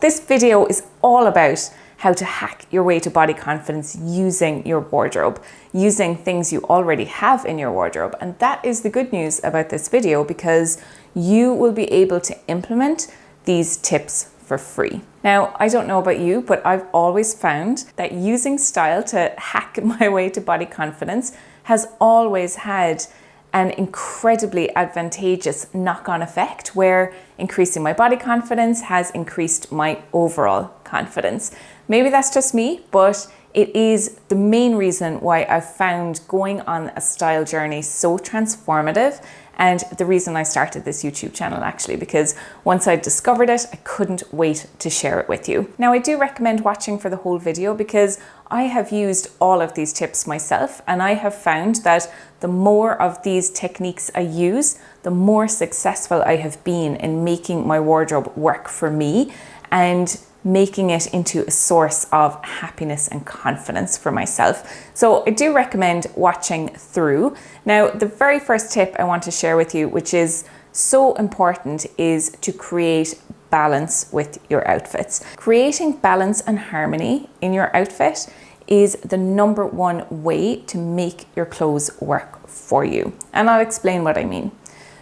This video is all about how to hack your way to body confidence using your wardrobe, using things you already have in your wardrobe. And that is the good news about this video, because you will be able to implement these tips for free. Now, I don't know about you, but I've always found that using style to hack my way to body confidence has always had an incredibly advantageous knock-on effect, where increasing my body confidence has increased my overall confidence. Maybe that's just me, but it is the main reason why I've found going on a style journey so transformative, and the reason I started this YouTube channel actually, because once I discovered it, I couldn't wait to share it with you. Now, I do recommend watching for the whole video, because I have used all of these tips myself, and I have found that the more of these techniques I use, the more successful I have been in making my wardrobe work for me and making it into a source of happiness and confidence for myself. So I do recommend watching through. Now, the very first tip I want to share with you, which is so important, is to create balance with your outfits. Creating balance and harmony in your outfit is the number one way to make your clothes work for you. And I'll explain what I mean.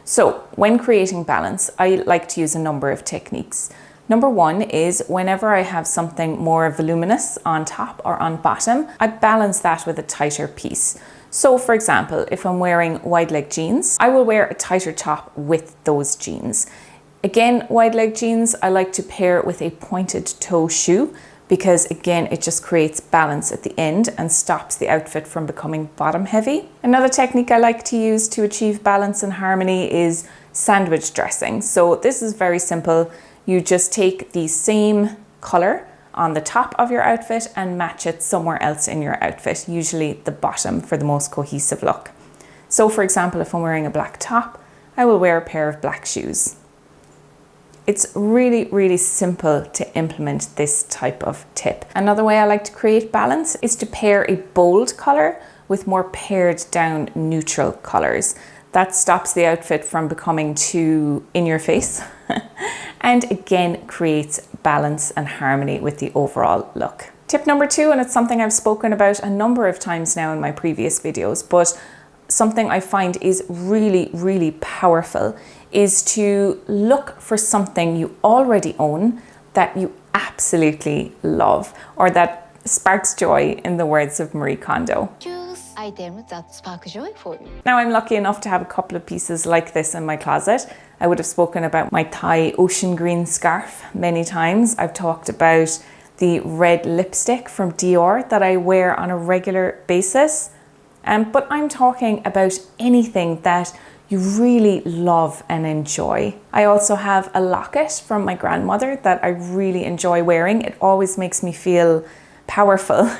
So when creating balance, I like to use a number of techniques. Number one is whenever I have something more voluminous on top or on bottom, I balance that with a tighter piece. So for example, if I'm wearing wide leg jeans, I will wear a tighter top with those jeans. Again, wide leg jeans, I like to pair with a pointed toe shoe, because again, it just creates balance at the end and stops the outfit from becoming bottom heavy. Another technique I like to use to achieve balance and harmony is sandwich dressing. So this is very simple. You just take the same color on the top of your outfit and match it somewhere else in your outfit, usually the bottom, for the most cohesive look. So for example, if I'm wearing a black top, I will wear a pair of black shoes. It's really, really simple to implement this type of tip. Another way I like to create balance is to pair a bold color with more pared down neutral colors. That stops the outfit from becoming too in your face and again creates balance and harmony with the overall look. Tip number two, and it's something I've spoken about a number of times now in my previous videos, but something I find is really, really powerful, is to look for something you already own that you absolutely love, or that sparks joy, in the words of Marie Kondo. Choose items that spark joy for you. Now, I'm lucky enough to have a couple of pieces like this in my closet. I would have spoken about my Thai ocean green scarf many times. I've talked about the red lipstick from Dior that I wear on a regular basis. But I'm talking about anything that you really love and enjoy. I also have a locket from my grandmother that I really enjoy wearing. It always makes me feel powerful,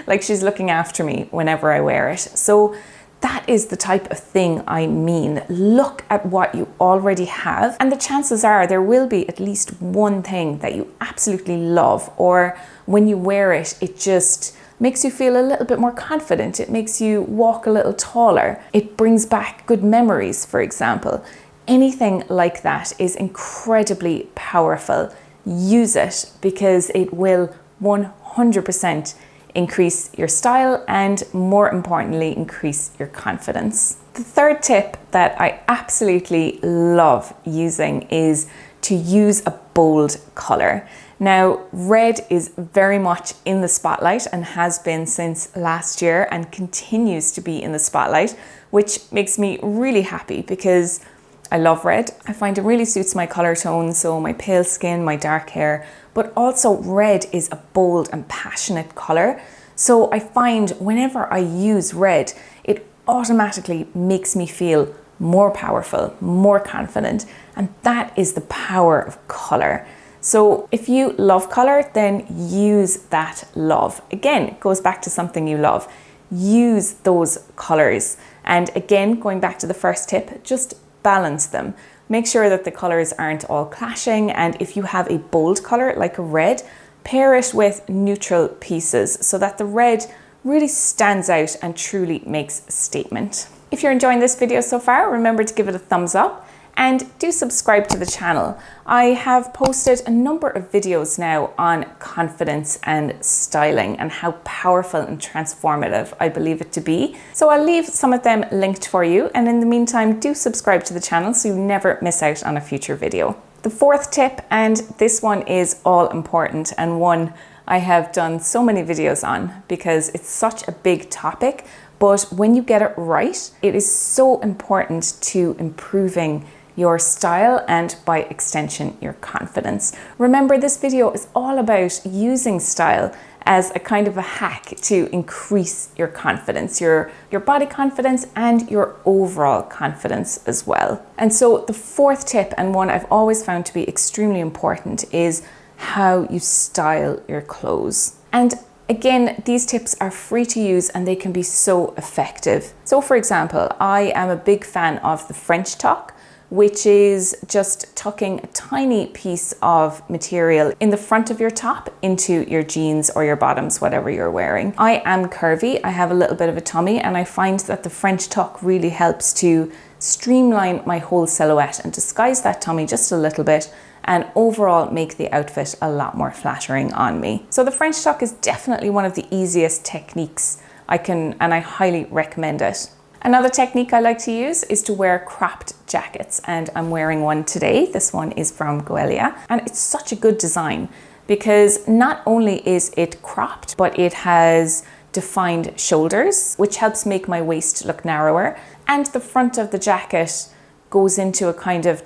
like she's looking after me whenever I wear it. So that is the type of thing I mean. Look at what you already have, and the chances are there will be at least one thing that you absolutely love, or when you wear it, it just makes you feel a little bit more confident. It makes you walk a little taller. It brings back good memories, for example. Anything like that is incredibly powerful. Use it, because it will 100% increase your style and, more importantly, increase your confidence. The third tip that I absolutely love using is to use a bold color. Now, red is very much in the spotlight and has been since last year and continues to be in the spotlight, which makes me really happy because I love red. I find it really suits my color tone, so my pale skin, my dark hair, but also red is a bold and passionate color. So I find whenever I use red, it automatically makes me feel more powerful, more confident, and that is the power of color. So if you love color, then use that love. Again, it goes back to something you love. Use those colors. And again, going back to the first tip, just balance them. Make sure that the colors aren't all clashing. And if you have a bold color like a red, pair it with neutral pieces so that the red really stands out and truly makes a statement. If you're enjoying this video so far, remember to give it a thumbs up. And do subscribe to the channel. I have posted a number of videos now on confidence and styling and how powerful and transformative I believe it to be. So I'll leave some of them linked for you. And in the meantime, do subscribe to the channel so you never miss out on a future video. The fourth tip, and this one is all important and one I have done so many videos on because it's such a big topic, but when you get it right, it is so important to improving your style and by extension, your confidence. Remember, this video is all about using style as a kind of a hack to increase your confidence, your body confidence and your overall confidence as well. And so the fourth tip, and one I've always found to be extremely important, is how you style your clothes. And again, these tips are free to use and they can be so effective. So for example, I am a big fan of the French tuck, which is just tucking a tiny piece of material in the front of your top into your jeans or your bottoms, whatever you're wearing. I am curvy, I have a little bit of a tummy, and I find that the French tuck really helps to streamline my whole silhouette and disguise that tummy just a little bit and overall make the outfit a lot more flattering on me. So the French tuck is definitely one of the easiest techniques and I highly recommend it. Another technique I like to use is to wear cropped jackets, and I'm wearing one today. This one is from Goelia, and it's such a good design because not only is it cropped, but it has defined shoulders, which helps make my waist look narrower, and the front of the jacket goes into a kind of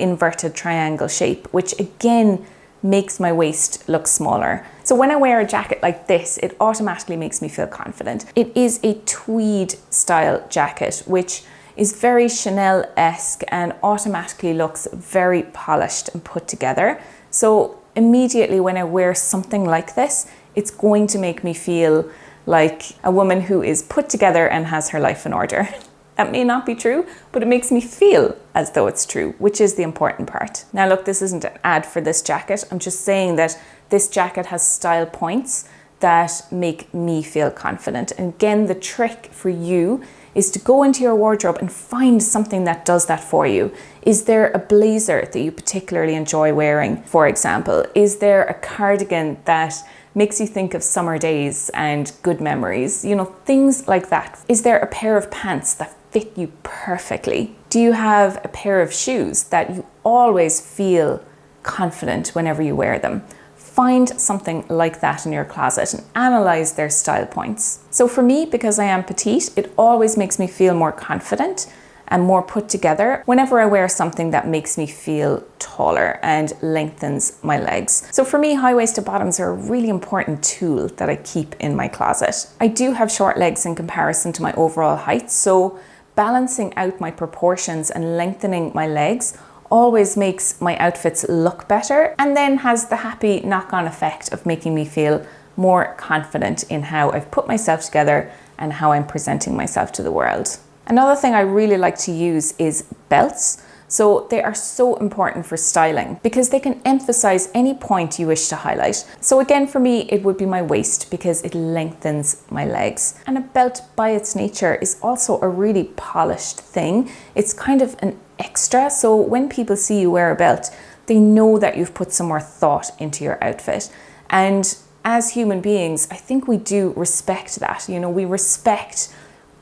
inverted triangle shape, which again makes my waist look smaller. So when I wear a jacket like this, it automatically makes me feel confident. It is a tweed style jacket, which is very Chanel-esque and automatically looks very polished and put together. So immediately when I wear something like this, it's going to make me feel like a woman who is put together and has her life in order. That may not be true, but it makes me feel as though it's true, which is the important part. Now look, this isn't an ad for this jacket. I'm just saying that this jacket has style points that make me feel confident. And again, the trick for you is to go into your wardrobe and find something that does that for you. Is there a blazer that you particularly enjoy wearing, for example? Is there a cardigan that makes you think of summer days and good memories? You know, things like that. Is there a pair of pants that fit you perfectly? Do you have a pair of shoes that you always feel confident whenever you wear them? Find something like that in your closet and analyze their style points. So for me, because I am petite, it always makes me feel more confident and more put together whenever I wear something that makes me feel taller and lengthens my legs. So for me, high-waisted bottoms are a really important tool that I keep in my closet. I do have short legs in comparison to my overall height, so balancing out my proportions and lengthening my legs always makes my outfits look better, and then has the happy knock-on effect of making me feel more confident in how I've put myself together and how I'm presenting myself to the world. Another thing I really like to use is belts. So they are so important for styling because they can emphasize any point you wish to highlight. So again, for me, it would be my waist because it lengthens my legs. And a belt by its nature is also a really polished thing. It's kind of an extra. So when people see you wear a belt, they know that you've put some more thought into your outfit. And as human beings, I think we do respect that. You know, we respect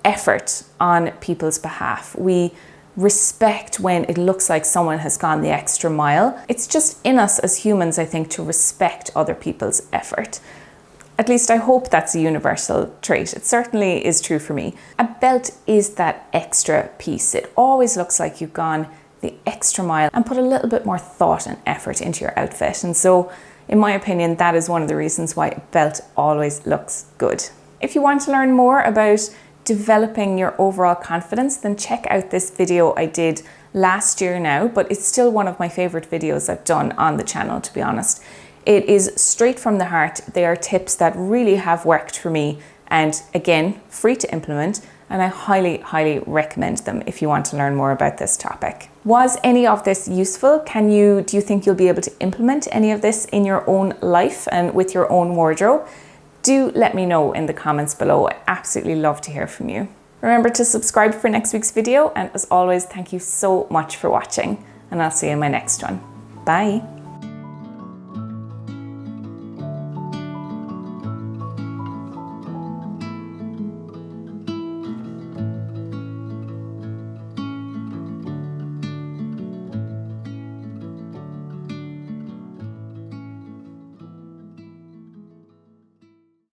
effort on people's behalf. We respect when it looks like someone has gone the extra mile. It's just in us as humans, I think, to respect other people's effort. At least I hope that's a universal trait. It certainly is true for me. A belt is that extra piece. It always looks like you've gone the extra mile and put a little bit more thought and effort into your outfit. And so, in my opinion, that is one of the reasons why a belt always looks good. If you want to learn more about developing your overall confidence, then check out this video I did last year now, but it's still one of my favorite videos I've done on the channel, to be honest. It is straight from the heart. They are tips that really have worked for me, and again, free to implement, and I highly, highly recommend them if you want to learn more about this topic. Was any of this useful? Do you think you'll be able to implement any of this in your own life and with your own wardrobe? Do let me know in the comments below. I absolutely love to hear from you. Remember to subscribe for next week's video, and as always, thank you so much for watching, and I'll see you in my next one. Bye.